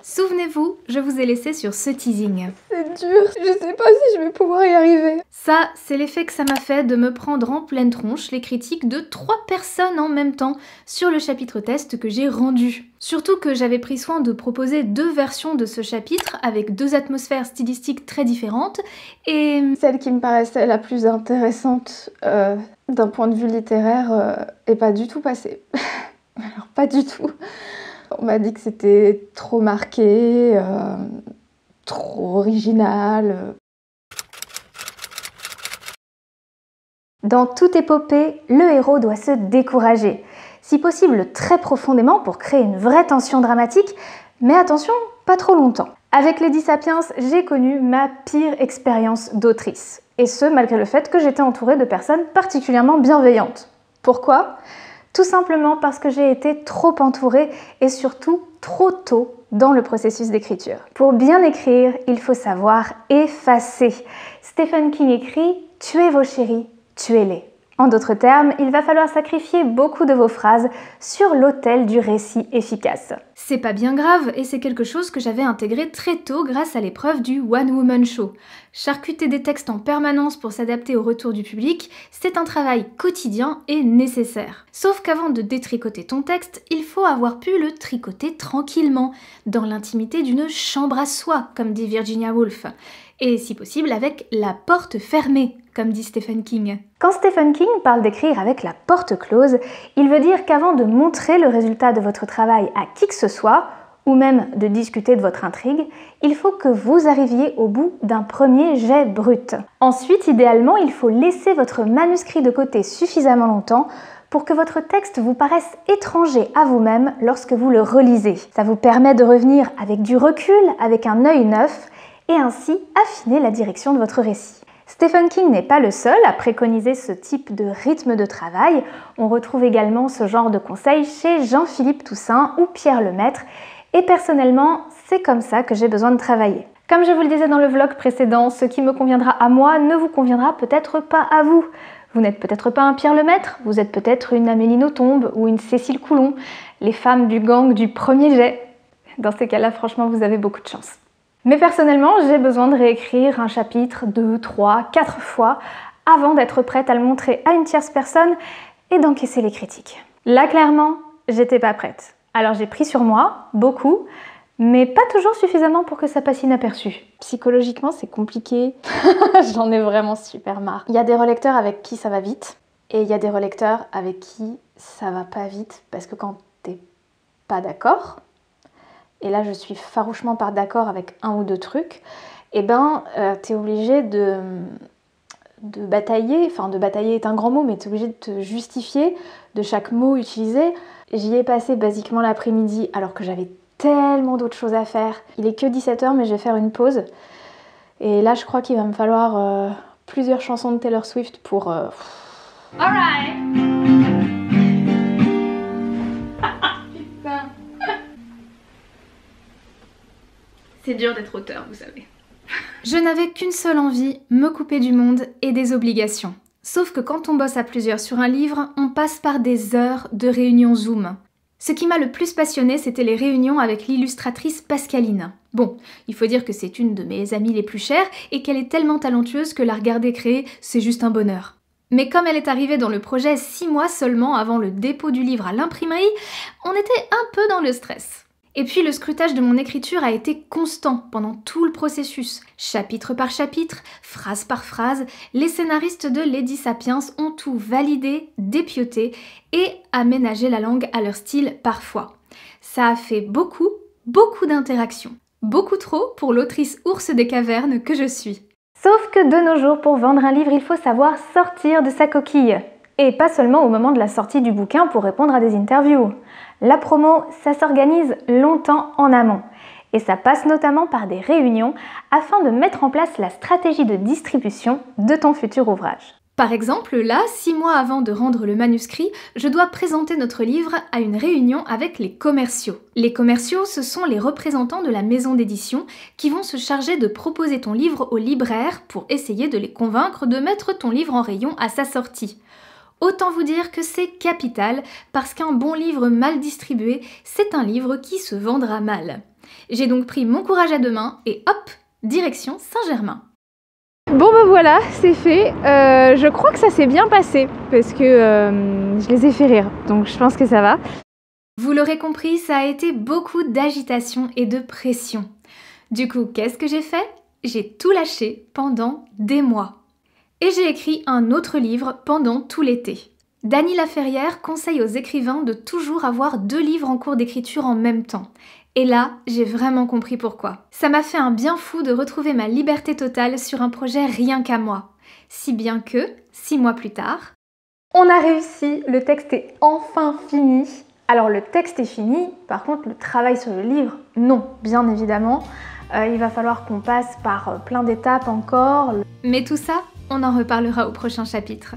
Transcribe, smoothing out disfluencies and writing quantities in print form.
Souvenez-vous, je vous ai laissé sur ce teasing. C'est dur, je sais pas si je vais pouvoir y arriver. Ça, c'est l'effet que ça m'a fait de me prendre en pleine tronche les critiques de 3 personnes en même temps sur le chapitre test que j'ai rendu. Surtout que j'avais pris soin de proposer 2 versions de ce chapitre avec 2 atmosphères stylistiques très différentes et... Celle qui me paraissait la plus intéressante d'un point de vue littéraire est pas du tout passée. Alors pas du tout. On m'a dit que c'était trop marqué, trop original. Dans toute épopée, le héros doit se décourager, si possible très profondément pour créer une vraie tension dramatique, mais attention, pas trop longtemps. Avec Lady Sapiens, j'ai connu ma pire expérience d'autrice, et ce malgré le fait que j'étais entourée de personnes particulièrement bienveillantes. Pourquoi ? Tout simplement parce que j'ai été trop entourée et surtout trop tôt dans le processus d'écriture. Pour bien écrire, il faut savoir effacer. Stephen King écrit « Tuez vos chéris, tuez-les ». En d'autres termes, il va falloir sacrifier beaucoup de vos phrases sur l'autel du récit efficace. C'est pas bien grave et c'est quelque chose que j'avais intégré très tôt grâce à l'épreuve du One Woman Show. Charcuter des textes en permanence pour s'adapter au retour du public, c'est un travail quotidien et nécessaire. Sauf qu'avant de détricoter ton texte, il faut avoir pu le tricoter tranquillement, dans l'intimité d'une chambre à soi, comme dit Virginia Woolf. Et si possible avec la porte fermée, comme dit Stephen King. Quand Stephen King parle d'écrire avec la porte close, il veut dire qu'avant de montrer le résultat de votre travail à qui que ce soit, ou même de discuter de votre intrigue, il faut que vous arriviez au bout d'un premier jet brut. Ensuite, idéalement, il faut laisser votre manuscrit de côté suffisamment longtemps pour que votre texte vous paraisse étranger à vous-même lorsque vous le relisez. Ça vous permet de revenir avec du recul, avec un œil neuf, et ainsi affiner la direction de votre récit. Stephen King n'est pas le seul à préconiser ce type de rythme de travail. On retrouve également ce genre de conseils chez Jean-Philippe Toussaint ou Pierre Lemaitre. Et personnellement, c'est comme ça que j'ai besoin de travailler. Comme je vous le disais dans le vlog précédent, ce qui me conviendra à moi ne vous conviendra peut-être pas à vous. Vous n'êtes peut-être pas un Pierre Lemaitre, vous êtes peut-être une Amélie Nothomb ou une Cécile Coulon, les femmes du gang du premier jet. Dans ces cas-là, franchement, vous avez beaucoup de chance. Mais personnellement, j'ai besoin de réécrire un chapitre 2, 3, 4 fois avant d'être prête à le montrer à une tierce personne et d'encaisser les critiques. Là, clairement, j'étais pas prête. Alors j'ai pris sur moi, beaucoup, mais pas toujours suffisamment pour que ça passe inaperçu. Psychologiquement, c'est compliqué. J'en ai vraiment super marre. Il y a des relecteurs avec qui ça va vite et il y a des relecteurs avec qui ça va pas vite parce que quand t'es pas d'accord, et là je suis farouchement pas d'accord avec un ou deux trucs, et ben t'es obligé de batailler, enfin de batailler est un grand mot, mais t'es obligé de te justifier de chaque mot utilisé. J'y ai passé basiquement l'après-midi alors que j'avais tellement d'autres choses à faire. Il est que 17h mais je vais faire une pause. Et là je crois qu'il va me falloir plusieurs chansons de Taylor Swift pour... Alright. C'est dur d'être auteur, vous savez. Je n'avais qu'une seule envie, me couper du monde et des obligations. Sauf que quand on bosse à plusieurs sur un livre, on passe par des heures de réunions Zoom. Ce qui m'a le plus passionnée, c'était les réunions avec l'illustratrice Pascaline. Bon, il faut dire que c'est une de mes amies les plus chères et qu'elle est tellement talentueuse que la regarder créer, c'est juste un bonheur. Mais comme elle est arrivée dans le projet 6 mois seulement avant le dépôt du livre à l'imprimerie, on était un peu dans le stress. Et puis le scrutage de mon écriture a été constant pendant tout le processus. Chapitre par chapitre, phrase par phrase, les scénaristes de Lady Sapiens ont tout validé, dépioté et aménagé la langue à leur style parfois. Ça a fait beaucoup d'interactions. Beaucoup trop pour l'autrice ours des cavernes que je suis. Sauf que de nos jours, pour vendre un livre, il faut savoir sortir de sa coquille. Et pas seulement au moment de la sortie du bouquin pour répondre à des interviews. La promo, ça s'organise longtemps en amont. Et ça passe notamment par des réunions afin de mettre en place la stratégie de distribution de ton futur ouvrage. Par exemple, là, 6 mois avant de rendre le manuscrit, je dois présenter notre livre à une réunion avec les commerciaux. Les commerciaux, ce sont les représentants de la maison d'édition qui vont se charger de proposer ton livre aux libraires pour essayer de les convaincre de mettre ton livre en rayon à sa sortie. Autant vous dire que c'est capital, parce qu'un bon livre mal distribué, c'est un livre qui se vendra mal. J'ai donc pris mon courage à deux mains et hop, direction Saint-Germain. Bon ben voilà, c'est fait. Je crois que ça s'est bien passé parce que je les ai fait rire, donc je pense que ça va. Vous l'aurez compris, ça a été beaucoup d'agitation et de pression. Du coup, qu'est-ce que j'ai fait? J'ai tout lâché pendant des mois. Et j'ai écrit un autre livre pendant tout l'été. Dany Laferrière conseille aux écrivains de toujours avoir 2 livres en cours d'écriture en même temps. Et là, j'ai vraiment compris pourquoi. Ça m'a fait un bien fou de retrouver ma liberté totale sur un projet rien qu'à moi. Si bien que, 6 mois plus tard... On a réussi, le texte est enfin fini. Alors le texte est fini, par contre le travail sur le livre, non, bien évidemment. Il va falloir qu'on passe par plein d'étapes encore. Mais tout ça, on en reparlera au prochain chapitre.